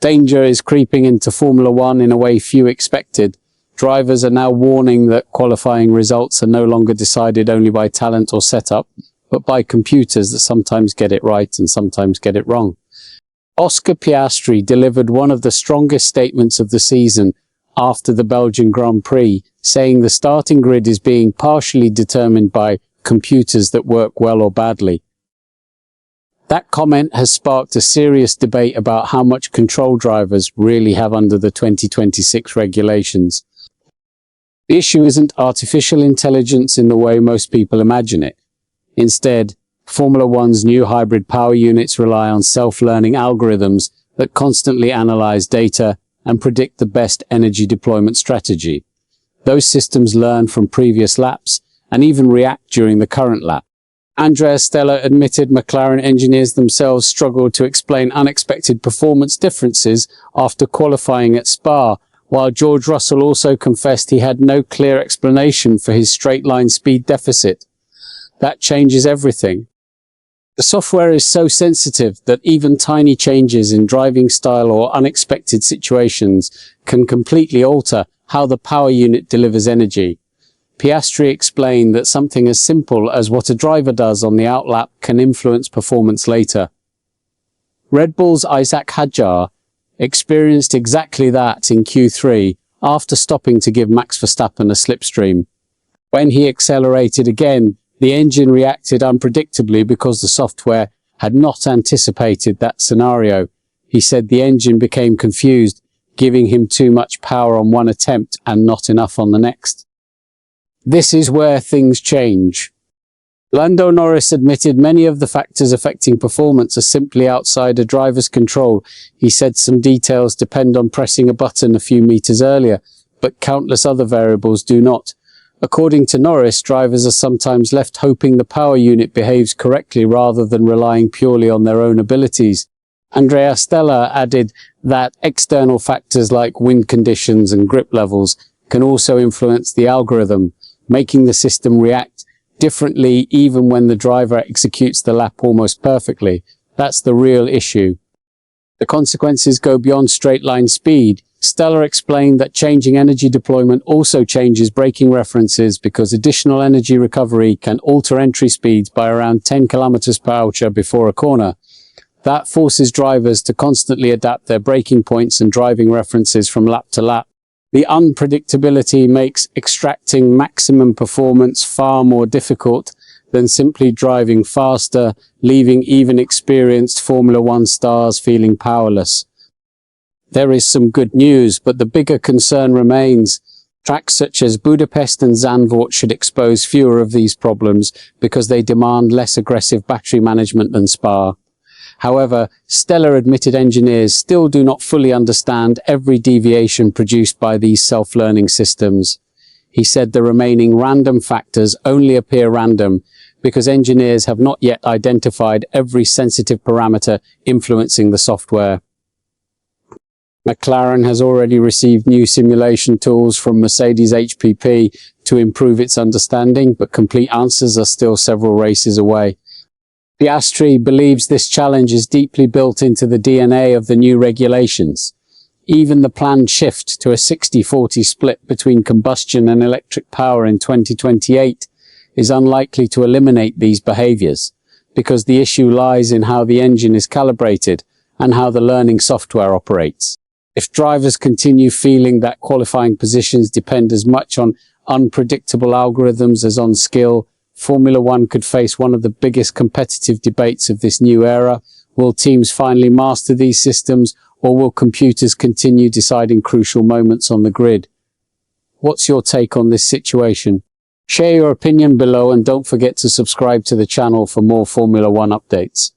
Danger is creeping into Formula One in a way few expected. Drivers are now warning that qualifying results are no longer decided only by talent or setup, but by computers that sometimes get it right and sometimes get it wrong. Oscar Piastri delivered one of the strongest statements of the season after the Belgian Grand Prix, saying the starting grid is being partially determined by computers that work well or badly. That comment has sparked a serious debate about how much control drivers really have under the 2026 regulations. The issue isn't artificial intelligence in the way most people imagine it. Instead, Formula One's new hybrid power units rely on self-learning algorithms that constantly analyze data and predict the best energy deployment strategy. Those systems learn from previous laps and even react during the current lap. Andrea Stella admitted McLaren engineers themselves struggled to explain unexpected performance differences after qualifying at Spa, while George Russell also confessed he had no clear explanation for his straight-line speed deficit. That changes everything. The software is so sensitive that even tiny changes in driving style or unexpected situations can completely alter how the power unit delivers energy. Piastri explained that something as simple as what a driver does on the outlap can influence performance later. Red Bull's Isaac Hadjar experienced exactly that in Q3 after stopping to give Max Verstappen a slipstream. When he accelerated again, the engine reacted unpredictably because the software had not anticipated that scenario. He said the engine became confused, giving him too much power on one attempt and not enough on the next. This is where things change. Lando Norris admitted many of the factors affecting performance are simply outside a driver's control. He said some details depend on pressing a button a few meters earlier, but countless other variables do not. According to Norris, drivers are sometimes left hoping the power unit behaves correctly rather than relying purely on their own abilities. Andrea Stella added that external factors like wind conditions and grip levels can also influence the algorithm, making the system react differently even when the driver executes the lap almost perfectly. That's the real issue. The consequences go beyond straight-line speed. Stella explained that changing energy deployment also changes braking references because additional energy recovery can alter entry speeds by around 10 km/h before a corner. That forces drivers to constantly adapt their braking points and driving references from lap to lap. The unpredictability makes extracting maximum performance far more difficult than simply driving faster, leaving even experienced Formula One stars feeling powerless. There is some good news, but the bigger concern remains. Tracks such as Budapest and Zandvoort should expose fewer of these problems because they demand less aggressive battery management than Spa. However, Stella admitted engineers still do not fully understand every deviation produced by these self-learning systems. He said the remaining random factors only appear random because engineers have not yet identified every sensitive parameter influencing the software. McLaren has already received new simulation tools from Mercedes WPP to improve its understanding, but complete answers are still several races away. Piastri believes this challenge is deeply built into the DNA of the new regulations. Even the planned shift to a 60-40 split between combustion and electric power in 2028 is unlikely to eliminate these behaviors, because the issue lies in how the engine is calibrated and how the learning software operates. If drivers continue feeling that qualifying positions depend as much on unpredictable algorithms as on skill, Formula One could face one of the biggest competitive debates of this new era. Will teams finally master these systems, or will computers continue deciding crucial moments on the grid? What's your take on this situation? Share your opinion below and don't forget to subscribe to the channel for more Formula One updates.